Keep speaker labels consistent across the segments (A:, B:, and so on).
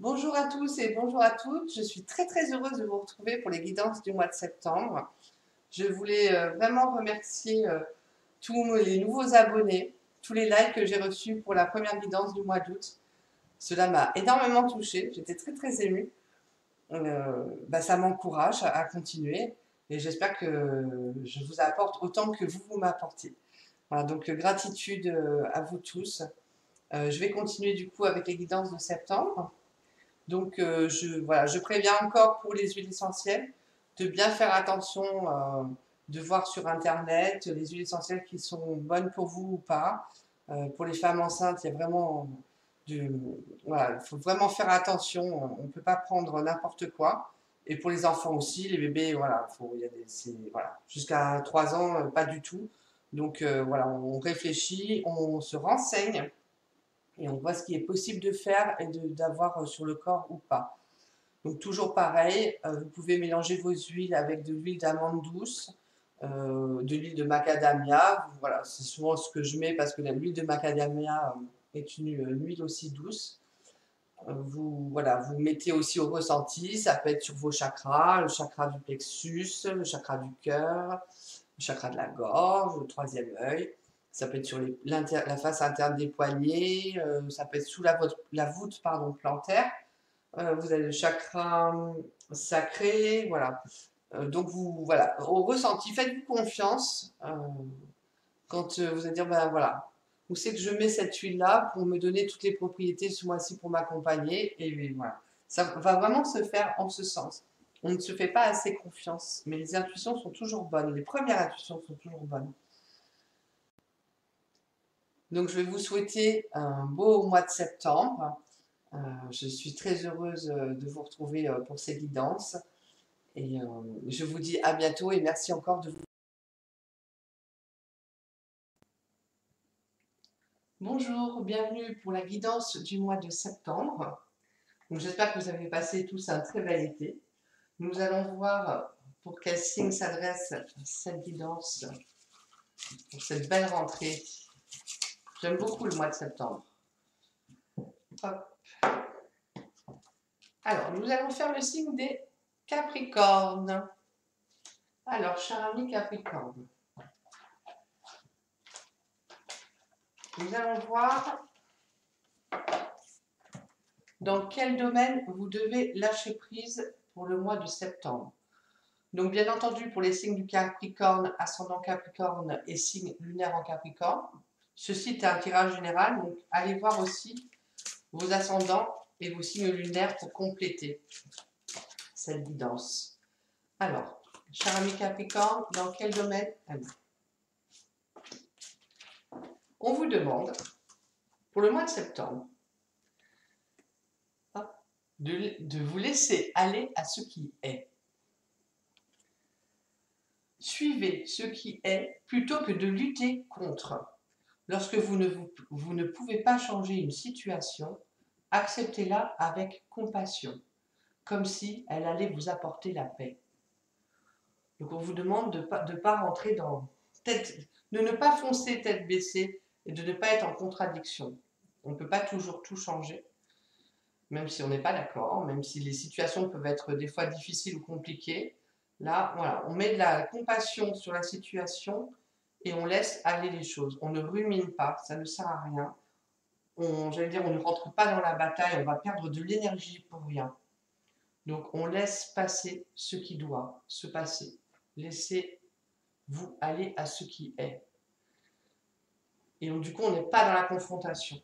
A: Bonjour à tous et bonjour à toutes. Je suis très heureuse de vous retrouver pour les guidances du mois de septembre. Je voulais vraiment remercier tous les nouveaux abonnés, tous les likes que j'ai reçus pour la première guidance du mois d'août. Cela m'a énormément touchée, j'étais très émue. Ça m'encourage à continuer et j'espère que je vous apporte autant que vous m'apportez. Voilà, donc gratitude à vous tous. Je vais continuer du coup avec les guidances de septembre. Donc, je préviens encore pour les huiles essentielles de bien faire attention, de voir sur Internet les huiles essentielles qui sont bonnes pour vous ou pas. Pour les femmes enceintes, il y a vraiment voilà, il faut vraiment faire attention. On ne peut pas prendre n'importe quoi. Et pour les enfants aussi, les bébés, voilà, il y a voilà, jusqu'à 3 ans, pas du tout. Donc, voilà, on réfléchit, on se renseigne et on voit ce qui est possible de faire et d'avoir sur le corps ou pas. Donc toujours pareil, vous pouvez mélanger vos huiles avec de l'huile d'amande douce, de l'huile de macadamia. Voilà, c'est souvent ce que je mets parce que l'huile de macadamia est une huile aussi douce. Voilà, vous mettez aussi au ressenti, ça peut être sur vos chakras, le chakra du plexus, le chakra du cœur, le chakra de la gorge, le troisième œil. Ça peut être sur la face interne des poignets, ça peut être sous la voûte plantaire. Vous avez le chakra sacré, voilà. Donc voilà, au ressenti, faites-vous confiance quand vous allez dire, ben voilà, où c'est que je mets cette huile-là pour me donner toutes les propriétés ce mois-ci pour m'accompagner, et voilà. Ça va vraiment se faire en ce sens. On ne se fait pas assez confiance, mais les intuitions sont toujours bonnes, les premières intuitions sont toujours bonnes. Donc je vais vous souhaiter un beau mois de septembre. Je suis très heureuse de vous retrouver pour ces guidances. Et je vous dis à bientôt et merci encore de vous. Bonjour, bienvenue pour la guidance du mois de septembre. J'espère que vous avez passé tous un très bel été. Nous allons voir pour quel signe s'adresse cette guidance pour cette belle rentrée. J'aime beaucoup le mois de septembre. Hop. Alors, nous allons faire le signe des Capricornes. Alors, cher ami Capricorne, nous allons voir dans quel domaine vous devez lâcher prise pour le mois de septembre. Donc, bien entendu, pour les signes du Capricorne, ascendant Capricorne et signe lunaire en Capricorne, ceci est un tirage général, donc allez voir aussi vos ascendants et vos signes lunaires pour compléter cette guidance. Alors, cher ami Capricorne, dans quel domaine allez-vous? On vous demande, pour le mois de septembre, de vous laisser aller à ce qui est. Suivez ce qui est plutôt que de lutter contre. Lorsque vous ne pouvez pas changer une situation, acceptez-la avec compassion, comme si elle allait vous apporter la paix. Donc on vous demande de pas rentrer de ne pas foncer tête baissée et de ne pas être en contradiction. On ne peut pas toujours tout changer, même si on n'est pas d'accord, même si les situations peuvent être des fois difficiles ou compliquées. Là, voilà, on met de la compassion sur la situation et on laisse aller les choses. On ne rumine pas, ça ne sert à rien. J'allais dire, on ne rentre pas dans la bataille, on va perdre de l'énergie pour rien. Donc, on laisse passer ce qui doit se passer. Laissez-vous aller à ce qui est. Et donc, du coup, on n'est pas dans la confrontation.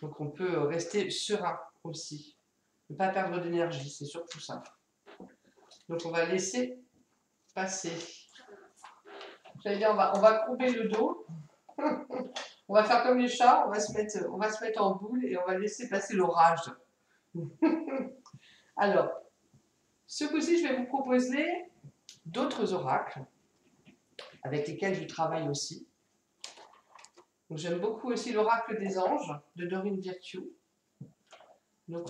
A: Donc, on peut rester serein aussi. Ne pas perdre d'énergie, c'est surtout ça. Donc, on va laisser passer. J'allais dire, on va courber le dos. On va faire comme les chats, on va se mettre en boule et on va laisser passer l'orage. Alors, ce coup-ci, je vais vous proposer d'autres oracles avec lesquels je travaille aussi. J'aime beaucoup aussi l'oracle des anges de Dorine Virtue. Donc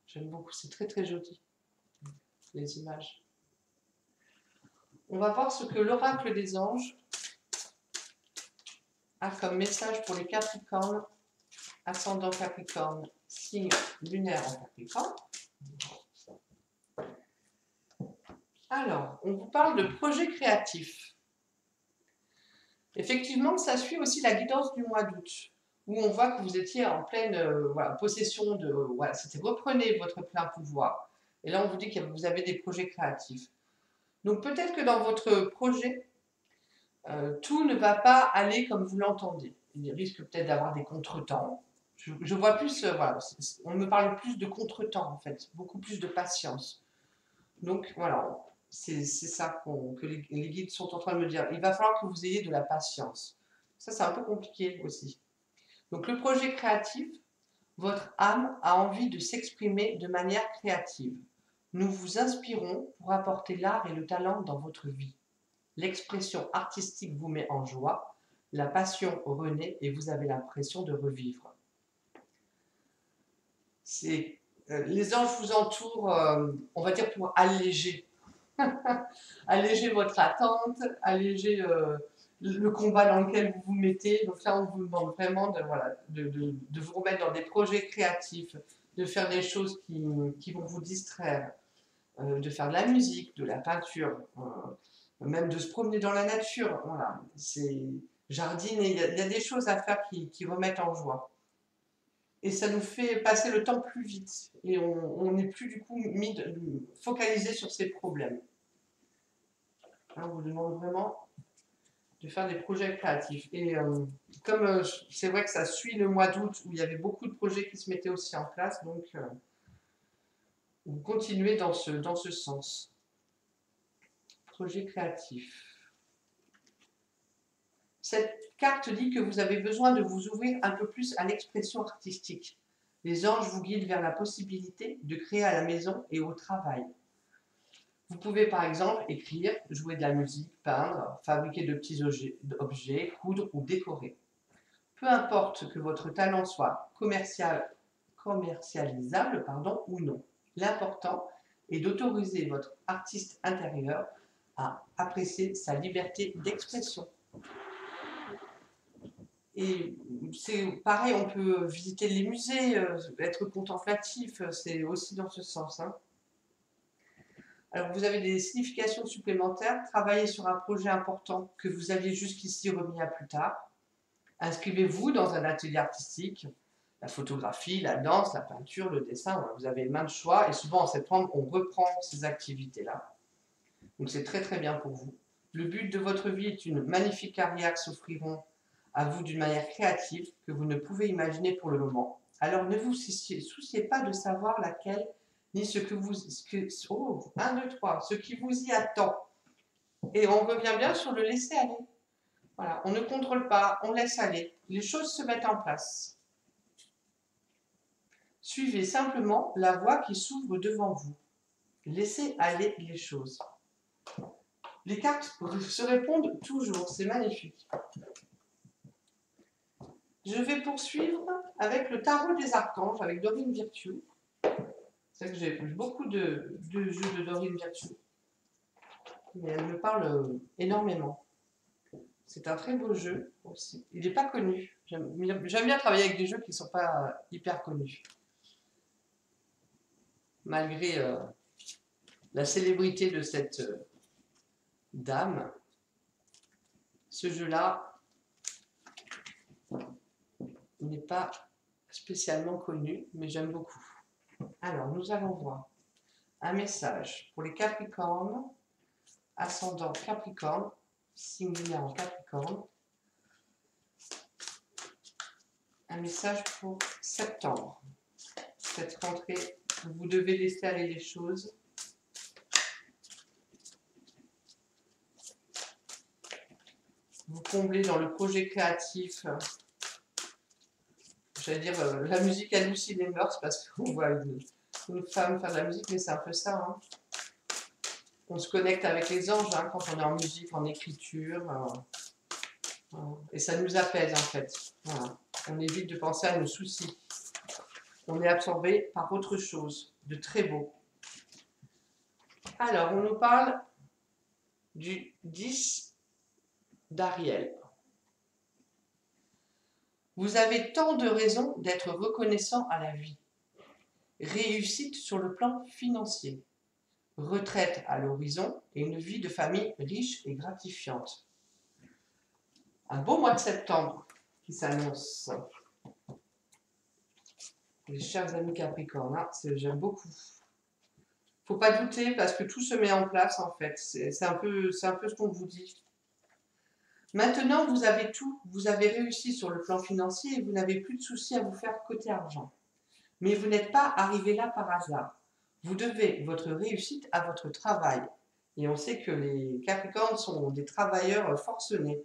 A: j'aime beaucoup, c'est très joli, les images. On va voir ce que l'oracle des anges a comme message pour les Capricornes ascendant Capricorne, signe lunaire en Capricorne. Alors, on vous parle de projets créatifs. Effectivement, ça suit aussi la guidance du mois d'août, où on voit que vous étiez en pleine voilà, possession de... Voilà, c'était reprenez votre plein pouvoir. Et là, on vous dit que vous avez des projets créatifs. Donc peut-être que dans votre projet, tout ne va pas aller comme vous l'entendez. Il risque peut-être d'avoir des contretemps. Je vois plus, voilà, on me parle plus de contretemps en fait, beaucoup plus de patience. Donc voilà, c'est ça que les guides sont en train de me dire. Il va falloir que vous ayez de la patience. Ça, c'est un peu compliqué aussi. Donc le projet créatif, votre âme a envie de s'exprimer de manière créative. Nous vous inspirons pour apporter l'art et le talent dans votre vie. L'expression artistique vous met en joie, la passion renaît et vous avez l'impression de revivre. Les anges vous entourent, on va dire, pour alléger. Alléger votre attente, alléger le combat dans lequel vous vous mettez. Donc là, on vous demande vraiment de vous remettre dans des projets créatifs, de faire des choses qui vont vous distraire, de faire de la musique, de la peinture, même de se promener dans la nature. Voilà, c'est jardiner, il y a des choses à faire qui remettent en joie. Et ça nous fait passer le temps plus vite. Et on n'est plus du coup focalisé sur ces problèmes. Hein, on vous demande vraiment de faire des projets créatifs. Et comme c'est vrai que ça suit le mois d'août où il y avait beaucoup de projets qui se mettaient aussi en place, donc vous continuez dans ce sens. Projet créatif. Cette carte dit que vous avez besoin de vous ouvrir un peu plus à l'expression artistique. Les anges vous guident vers la possibilité de créer à la maison et au travail. Vous pouvez par exemple écrire, jouer de la musique, peindre, fabriquer de petits objets, coudre ou décorer. Peu importe que votre talent soit commercialisable ou non. L'important est d'autoriser votre artiste intérieur à apprécier sa liberté d'expression. Et c'est pareil, on peut visiter les musées, être contemplatif, c'est aussi dans ce sens. Hein. Alors vous avez des significations supplémentaires, travaillez sur un projet important que vous aviez jusqu'ici remis à plus tard. Inscrivez-vous dans un atelier artistique, la photographie, la danse, la peinture, le dessin, vous avez main de choix et souvent en septembre on reprend ces activités-là. Donc c'est très très bien pour vous. Le but de votre vie est une magnifique carrière qui s'offriront à vous d'une manière créative que vous ne pouvez imaginer pour le moment. Alors ne vous souciez pas de savoir laquelle, ni ce qui vous y attend. Et on revient bien sur le laisser aller. Voilà, on ne contrôle pas, on laisse aller. Les choses se mettent en place. Suivez simplement la voie qui s'ouvre devant vous. Laissez aller les choses. Les cartes se répondent toujours, c'est magnifique. Je vais poursuivre avec le tarot des archanges, avec Dorine Virtue. C'est vrai que j'ai beaucoup de jeux de Dorine Virtue. Mais elle me parle énormément. C'est un très beau jeu aussi. Il n'est pas connu. J'aime bien travailler avec des jeux qui ne sont pas hyper connus. Malgré la célébrité de cette dame, ce jeu-là n'est pas spécialement connu, mais j'aime beaucoup. Alors, nous allons voir un message pour les Capricornes, ascendant Capricorne, signe lunaire en Capricorne. Un message pour septembre. Cette rentrée, vous devez laisser aller les choses. Vous comblez dans le projet créatif. J'allais dire, la musique adoucit les mœurs parce qu'on voit une femme faire de la musique, mais c'est un peu ça. Hein. On se connecte avec les anges hein, quand on est en musique, en écriture. Et ça nous apaise en fait. Voilà. On évite de penser à nos soucis. On est absorbé par autre chose de très beau. Alors, on nous parle du 10 d'Ariel. Vous avez tant de raisons d'être reconnaissant à la vie. Réussite sur le plan financier. Retraite à l'horizon et une vie de famille riche et gratifiante. Un beau mois de septembre qui s'annonce. Les chers amis Capricorne, hein, j'aime beaucoup. Faut pas douter parce que tout se met en place en fait. C'est un peu ce qu'on vous dit. Maintenant, vous avez tout. Vous avez réussi sur le plan financier et vous n'avez plus de soucis à vous faire côté argent. Mais vous n'êtes pas arrivé là par hasard. Vous devez votre réussite à votre travail. Et on sait que les Capricornes sont des travailleurs forcenés.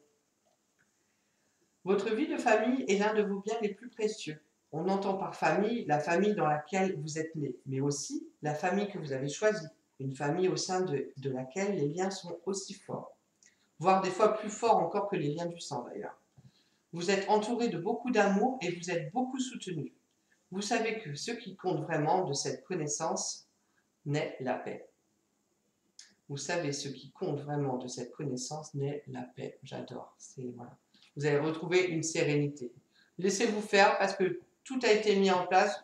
A: Votre vie de famille est l'un de vos biens les plus précieux. On entend par famille la famille dans laquelle vous êtes né, mais aussi la famille que vous avez choisie, une famille au sein de laquelle les liens sont aussi forts, voire des fois plus forts encore que les liens du sang d'ailleurs. Vous êtes entouré de beaucoup d'amour et vous êtes beaucoup soutenu. Vous savez que ce qui compte vraiment de cette connaissance n'est la paix. Vous savez ce qui compte vraiment de cette connaissance n'est la paix. J'adore. Voilà. Vous allez retrouver une sérénité. Laissez-vous faire parce que tout a été mis en place.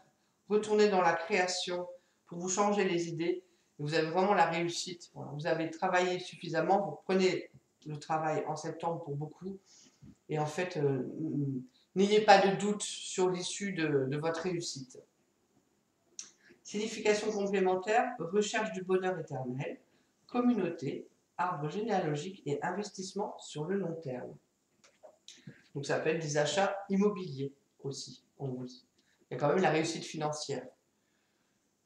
A: Retournez dans la création pour vous changer les idées. Et vous avez vraiment la réussite. Voilà. Vous avez travaillé suffisamment. Vous prenez le travail en septembre pour beaucoup. Et en fait, n'ayez pas de doute sur l'issue de votre réussite. Signification complémentaire, recherche du bonheur éternel, communauté, arbre généalogique et investissement sur le long terme. Donc ça peut être des achats immobiliers aussi, on vous dit. Il y a quand même la réussite financière.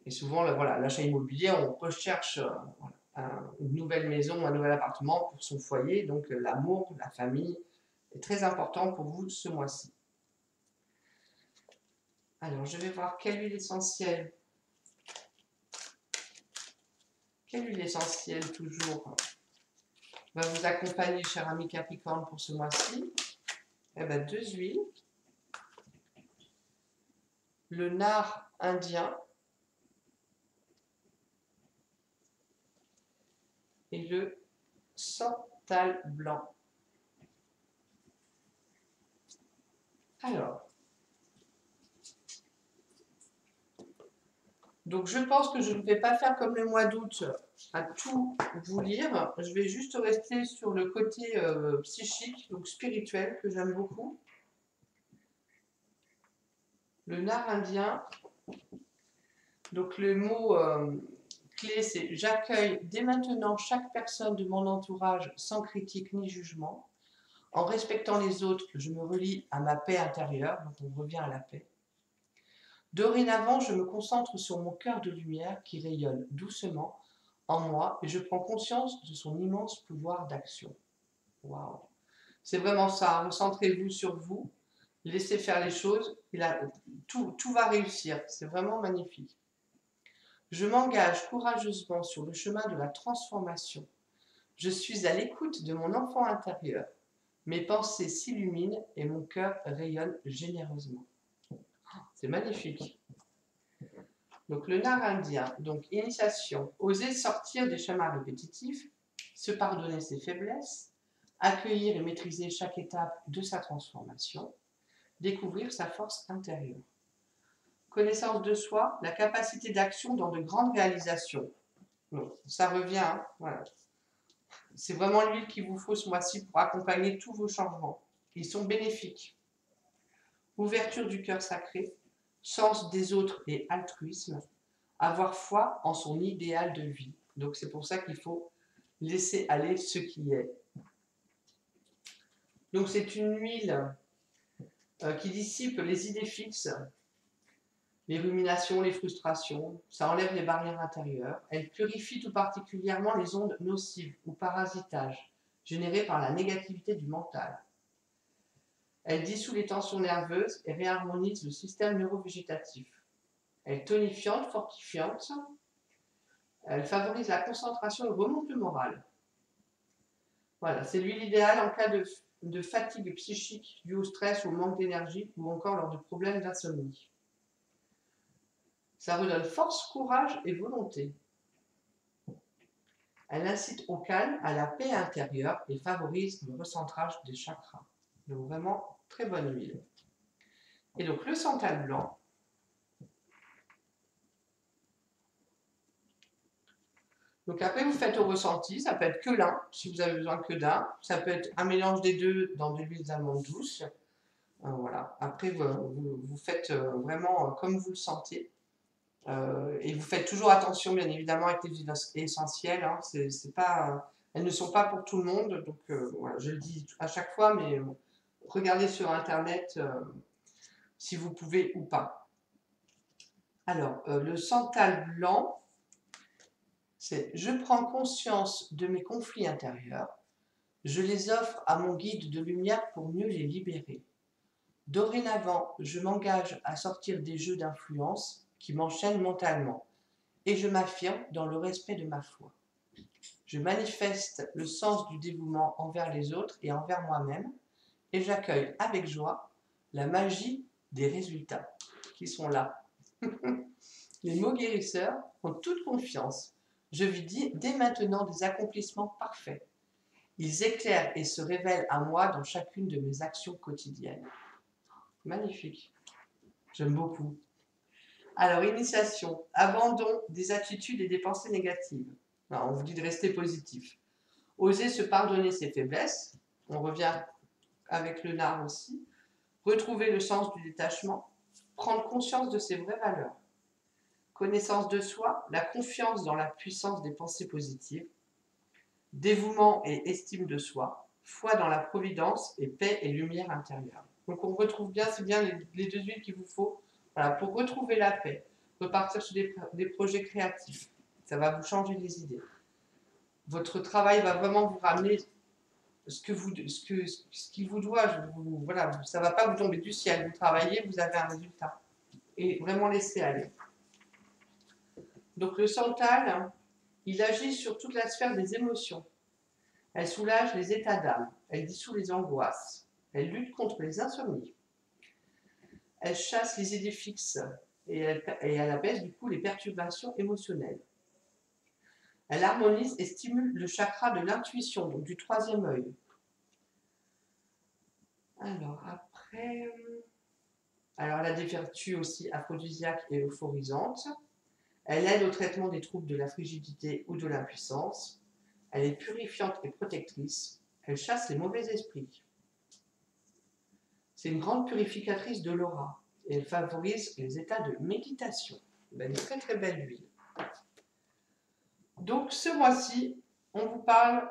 A: Et souvent, voilà, l'achat immobilier, on recherche une nouvelle maison, un nouvel appartement pour son foyer. Donc l'amour, la famille est très important pour vous ce mois-ci. Alors, je vais voir quelle huile essentielle. Quelle huile essentielle toujours va vous accompagner, cher ami Capricorne, pour ce mois-ci? Eh bien, 2 huiles. Le nard indien et le santal blanc. Alors, donc je pense que je ne vais pas faire comme le mois d'août à tout vous lire. Je vais juste rester sur le côté psychique, donc spirituel, que j'aime beaucoup. Le nard indien, donc le mot clé c'est « J'accueille dès maintenant chaque personne de mon entourage sans critique ni jugement. En respectant les autres, je me relie à ma paix intérieure. » Donc on revient à la paix. Dorénavant, je me concentre sur mon cœur de lumière qui rayonne doucement en moi et je prends conscience de son immense pouvoir d'action. Waouh! C'est vraiment ça, recentrez-vous sur vous, laissez faire les choses, et là, tout va réussir, c'est vraiment magnifique. Je m'engage courageusement sur le chemin de la transformation. Je suis à l'écoute de mon enfant intérieur. Mes pensées s'illuminent et mon cœur rayonne généreusement. C'est magnifique. Donc le nard indien, donc initiation, oser sortir des schémas répétitifs, se pardonner ses faiblesses, accueillir et maîtriser chaque étape de sa transformation, découvrir sa force intérieure. Connaissance de soi, la capacité d'action dans de grandes réalisations. Donc, ça revient, hein, voilà. C'est vraiment l'huile qu'il vous faut ce mois-ci pour accompagner tous vos changements. Ils sont bénéfiques. Ouverture du cœur sacré, sens des autres et altruisme, avoir foi en son idéal de vie. Donc c'est pour ça qu'il faut laisser aller ce qui est. Donc c'est une huile qui dissipe les idées fixes, les ruminations, les frustrations, ça enlève les barrières intérieures, elle purifie tout particulièrement les ondes nocives ou parasitages générées par la négativité du mental. Elle dissout les tensions nerveuses et réharmonise le système neurovégétatif. Elle est tonifiante, fortifiante. Elle favorise la concentration et remonte le moral. Voilà, c'est l'huile idéale en cas de fatigue psychique due au stress, au manque d'énergie ou encore lors de problèmes d'insomnie. Ça redonne force, courage et volonté. Elle incite au calme, à la paix intérieure et favorise le recentrage des chakras. Donc vraiment, très bonne huile. Et donc le santal blanc, donc après vous faites au ressenti, ça peut être que l'un, si vous avez besoin que d'un, ça peut être un mélange des deux dans de l'huile d'amande douce. Voilà. Après vous faites vraiment comme vous le sentez. Et vous faites toujours attention, bien évidemment, avec les huiles essentielles. Hein, c'est pas, elles ne sont pas pour tout le monde. Donc, voilà, je le dis à chaque fois, mais regardez sur Internet si vous pouvez ou pas. Alors, le santal blanc, c'est « Je prends conscience de mes conflits intérieurs. Je les offre à mon guide de lumière pour mieux les libérer. Dorénavant, je m'engage à sortir des jeux d'influence qui m'enchaînent mentalement. Et je m'affirme dans le respect de ma foi. Je manifeste le sens du dévouement envers les autres et envers moi-même, et j'accueille avec joie la magie des résultats qui sont là. Les mots guérisseurs ont toute confiance. Je vis dès maintenant des accomplissements parfaits. Ils éclairent et se révèlent à moi dans chacune de mes actions quotidiennes. » Magnifique. J'aime beaucoup. Alors, initiation, abandon des attitudes et des pensées négatives. Alors, on vous dit de rester positif. Oser se pardonner ses faiblesses. On revient avec le nard aussi. Retrouver le sens du détachement. Prendre conscience de ses vraies valeurs. Connaissance de soi, la confiance dans la puissance des pensées positives. Dévouement et estime de soi. Foi dans la providence et paix et lumière intérieure. Donc, on retrouve bien, c'est bien les deux huiles qu'il vous faut. Voilà, pour retrouver la paix, repartir sur des projets créatifs. Ça va vous changer les idées. Votre travail va vraiment vous ramener ce qu'il vous doit. Voilà, ça ne va pas vous tomber du ciel. Vous travaillez, vous avez un résultat. Et vraiment laisser aller. Donc le santal, il agit sur toute la sphère des émotions. Elle soulage les états d'âme. Elle dissout les angoisses. Elle lutte contre les insomnies. Elle chasse les idées fixes et elle abaisse du coup les perturbations émotionnelles. Elle harmonise et stimule le chakra de l'intuition, donc du troisième œil. Alors après, elle a des vertus aussi aphrodisiaques et euphorisantes. Elle aide au traitement des troubles de la frigidité ou de l'impuissance. Elle est purifiante et protectrice. Elle chasse les mauvais esprits. C'est une grande purificatrice de l'aura et elle favorise les états de méditation. Une très très belle huile. Donc ce mois-ci, on vous parle,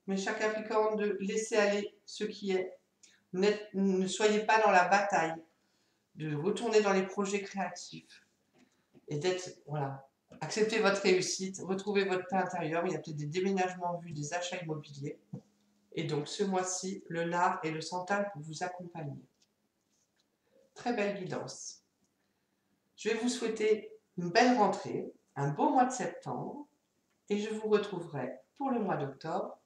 A: mes chers Capricornes, de laisser aller ce qui est. Ne soyez pas dans la bataille, de retourner dans les projets créatifs et d'être, voilà, acceptez votre réussite, retrouvez votre paix intérieure. Il y a peut-être des déménagements en vue, des achats immobiliers. Et donc ce mois-ci, le nard et le santal pour vous accompagner. Très belle guidance. Je vais vous souhaiter une belle rentrée, un beau mois de septembre, et je vous retrouverai pour le mois d'octobre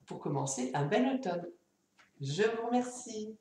A: pour commencer un bel automne. Je vous remercie.